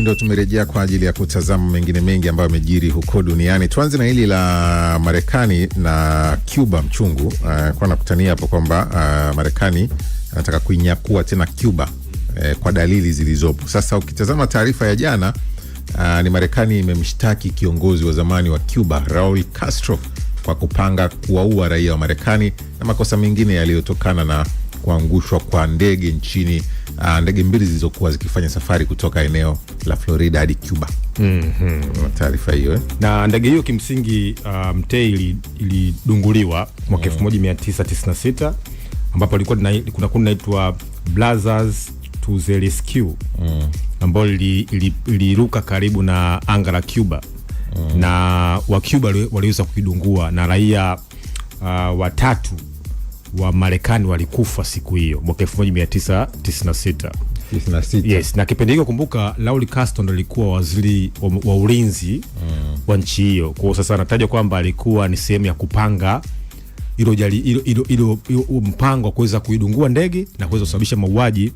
Ndio tumerejea kwa ajili ya kutazama mengine mengi ambayo yamejiri huko duniani. Tuanze na hili la Marekani na Cuba mchungu. Kwa nakutania hapo kwamba Marekani anataka kuinyakua tena Cuba kwa dalili zilizopo. Sasa ukitazama taarifa ya jana, ni Marekani imemshtaki kiongozi wa zamani wa Cuba Raul Castro kwa kupanga kuwaua raia wa Marekani na makosa mengine yaliyotokana na kuangushwa kwa ndege nchini, ndege mbili zilizokuwa zikifanya safari kutoka eneo la Florida hadi Cuba. Taarifa hiyo na ndege hiyo kimsingi mtei ilidunguliwa mwaka 1996 ambapo kuna kundi linaitwa Brothers to the Rescue ambao iliruka karibu na anga la Cuba na wa Cuba waliweza kuidungua na raia watatu wa Marekani walikufa siku hiyo mwaka 1996. Yes, na kipindi hicho kumbuka Raul Castro ndo alikuwa waziri wa ulinzi wa nchi hiyo. Kwa sasa anataja kwamba alikuwa ni sehemu ya kupanga ilo mpango wa kuweza kuidungua ndege na kuweza kusababisha mauaji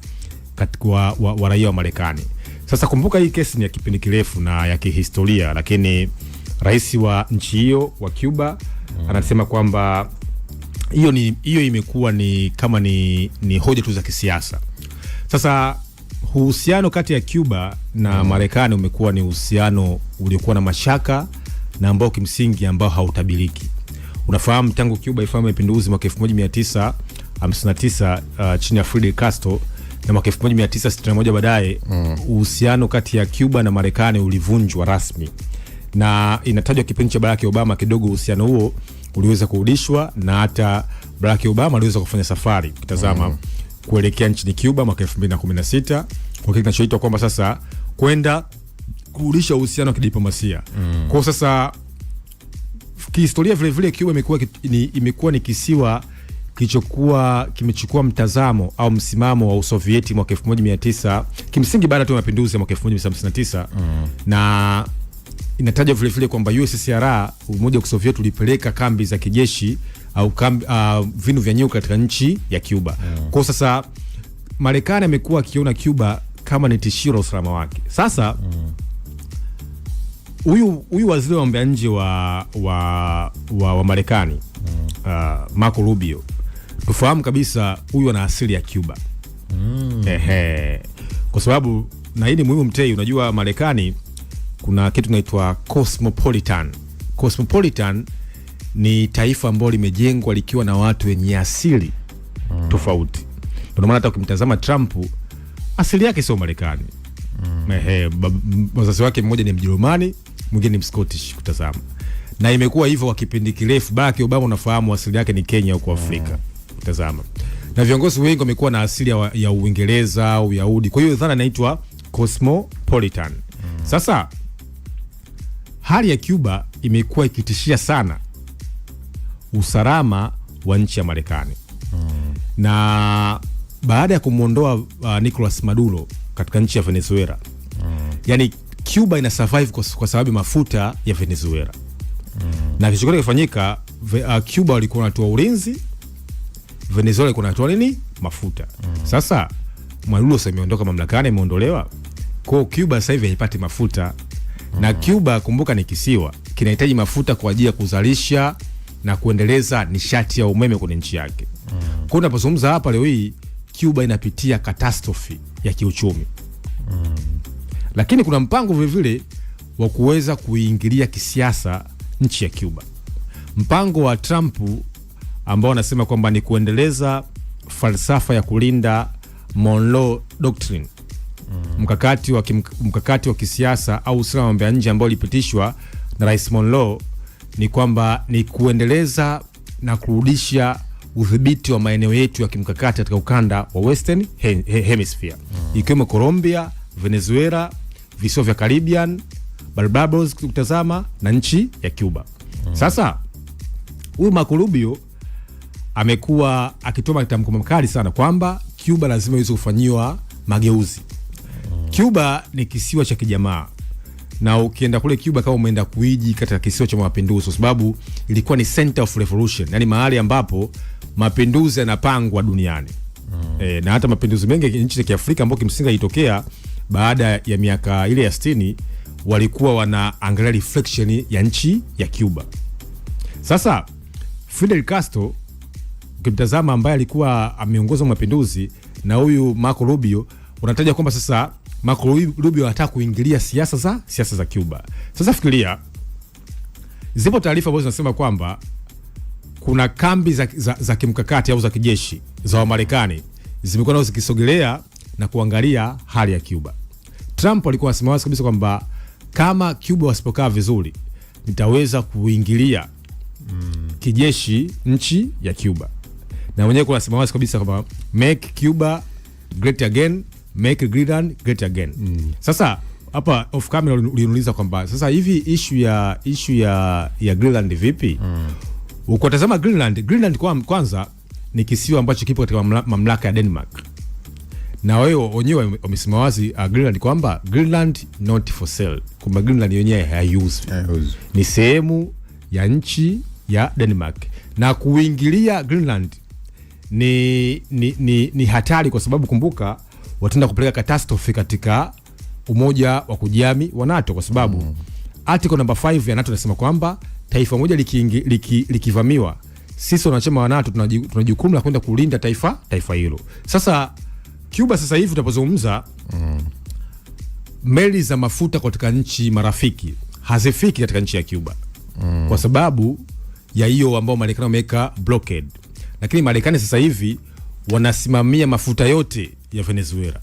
katika wa raia wa Marekani. Sasa kumbuka hii kesi ni ya kipindi kirefu na ya kihistoria, lakini rais wa nchi hiyo wa Cuba anasema kwamba hiyo imekuwa ni kama ni hoja tu za kisiasa. Sasa uhusiano kati ya Cuba na Marekani umekuwa ni uhusiano uliokuwa na mashaka na ambao kimsingi ambao hautabiriki. Unafahamu tangu Cuba ifanye mapinduzi mwaka 1959 chini ya Fidel Castro na mwaka 1961 baadaye uhusiano kati ya Cuba na Marekani ulivunjwa rasmi. Na inatajwa kipindi cha Barack Obama kidogo uhusiano huo uliweza kurudishwa na hata Barack Obama aliweza kufanya safari kitazama kuelekea nchini Cuba mwaka 2016 kwa kile kinachoitwa kwamba sasa kwenda kurudisha uhusiano wa kidiplomasia. Kwa sasa kihistoria vile vile Cuba imekuwa ni kisiwa kilichokuwa kimechukua mtazamo au msimamo wa Usovieti mwaka 1900 kimsingi baada tu ya mapinduzi ya mwaka 1959 na inatajwa vile vile kwamba USSR Umoja wa Soviet ulipeleka kambi za kijeshi au vinu vya nyuklia katika nchi ya Cuba. Kwa sasa Marekani amekuwa akiona Cuba kama ni tishio la usalama wake. Sasa huyu waziri wa mambo ya nje wa Marekani Marco Rubio, tufahamu kabisa huyu ana asili ya Cuba. Kwa sababu na hii ni muhimu mtei, unajua Marekani kuna kitu kinaitwa cosmopolitan. Cosmopolitan ni taifa ambalo limejengwa likiwa na watu wenye asili tofauti. Ndio maana hata ukimtazama Trump asili yake sio Marekani. Wazazi wake mmoja ni Mjerumani, mwingine ni Scottish kutazama. Na imekuwa hivyo kwa kipindi kirefu. Barack Obama unafahamu asili yake ni Kenya huko Afrika kutazama. Na viongozi wengi wamekuwa na asili ya Uingereza au Uyahudi. Kwa hiyo dhana inaitwa cosmopolitan. Sasa hali ya Cuba imekuwa ikitishia sana usalama wa nchi ya Marekani. Na baada ya kumuondoa Nicolas Maduro katika nchi ya Venezuela, yani Cuba ina survive kwa sababu mafuta ya Venezuela. Na kilichokuwa kifanyika, Cuba walikuwa wanatoa ulinzi, Venezuela ilikuwa inatoa nini? Mafuta. Sasa Maduro sasa imeondoka mamlakani, imeondolewa. Kwa Cuba sasa hivi haipati mafuta. Na Cuba kumbuka ni kisiwa, kinahitaji mafuta kwa ajili ya kuzalisha na kuendeleza nishati ya umeme kwenye nchi yake. Kwa unapozungumza hapa leo hii Cuba inapitia catastrophe ya kiuchumi. Lakini kuna mpango vile vile wa kuweza kuingilia kisiasa nchi ya Cuba. Mpango wa Trump ambao anasema kwamba ni kuendeleza falsafa ya kulinda Monroe Doctrine. Mkakati wa kisiasa au sera mambo ya nje ambao ulipitishwa na Rais Monroe ni kwamba ni kuendeleza na kurudisha udhibiti wa maeneo yetu ya kimkakati katika ukanda wa Western Hemisphere. Ikiwemo Colombia, Venezuela, visiwa vya Caribbean, Barbados kutazama na nchi ya Cuba. Sasa huyu Marco Rubio amekuwa akitoa matamko makali sana kwamba Cuba lazima iweze kufanyiwa mageuzi. Cuba ni kisiwa cha kijamaa. Na ukienda kule Cuba kama umeenda kuiji katika kisiwa cha mapinduzi, kwa sababu ilikuwa ni center of revolution, yani mahali ambapo mapinduzi yanapangwa duniani. Na hata mapinduzi mengi nchi za Kiafrika ambapo kimsingi ilitokea baada ya miaka ile ya 60 walikuwa wanaangalia reflection ya nchi ya Cuba. Sasa Fidel Castro ukimtazama, ambaye alikuwa ameongoza mapinduzi, na huyu Marco Rubio, unataja kwamba sasa Marco Rubio anataka kuingilia siasa za Cuba. Sasa fikiria, zipo taarifa ambazo zinasema kwamba kuna kambi za kimkakati au za kijeshi za Wamarekani zimekuwa nazo zikisogelea na kuangalia hali ya Cuba. Trump alikuwa anasema wazi kabisa kwamba kama Cuba wasipokaa vizuri, nitaweza kuingilia kijeshi nchi ya Cuba. Na mwenyewe kwa anasema wazi kabisa kwamba make Cuba great again, make Greenland great again. Sasa hapa off camera uliniuliza kwamba sasa hivi issue ya Greenland vipi? Ukitazama Greenland kwanza ni kisiwa ambacho kipo katika mamlaka ya Denmark. Na wao wenyewe wamesema wazi Greenland kwamba Greenland not for sale. Kwamba Greenland yenyewe haiuzwi. Ni sehemu ya nchi ya Denmark. Na kuingilia Greenland ni hatari, kwa sababu kumbuka wataenda kupeleka catastrophe katika umoja wa kujihami wa NATO, kwa sababu article number 5 ya NATO inasema kwamba taifa moja likivamiwa, sisi wanachama wa NATO tuna jukumu la kwenda kulinda taifa hilo. Sasa Cuba sasa hivi tunapozungumza, meli za mafuta katika nchi marafiki hazifiki katika nchi ya Cuba kwa sababu ya hiyo ambao Marekani wameweka blockade. Lakini Marekani sasa hivi wanasimamia mafuta yote ya Venezuela.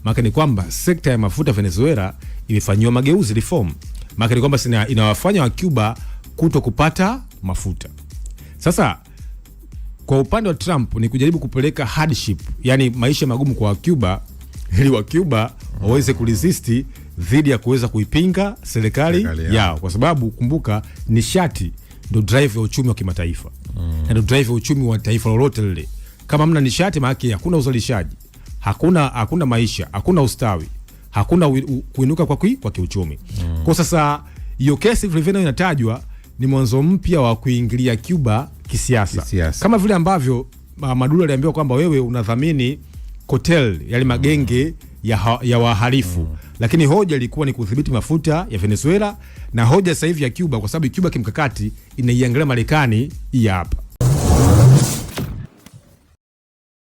Maana ni kwamba sekta ya mafuta Venezuela imefanywa mageuzi, reform. Maana ni kwamba inawafanya wa Cuba kuto kupata mafuta. Sasa kwa upande wa Trump ni kujaribu kupeleka hardship, yani maisha magumu kwa Cuba, ili wa Cuba waweze kuresist dhidi ya kuweza kuipinga serikali yao, kwa sababu kumbuka nishati ndio drive ya uchumi wa kimataifa. Na ndio drive ya uchumi wa taifa lolote lile. Kama mna nishati, maana hakuna uzalishaji, hakuna maisha, hakuna ustawi, hakuna kuinuka kwa kiuchumi. Kwa sasa hiyo kesi vile inatajwa ni mwanzo mpya wa kuingilia Cuba kisiasa. Kama vile ambavyo Maduro aliambiwa kwamba wewe unadhamini cartel, yale magenge ya wahalifu. Lakini hoja ilikuwa ni kudhibiti mafuta ya Venezuela, na hoja sasa hivi ya Cuba, kwa sababu Cuba kimkakati inaiangalia Marekani hii hapa.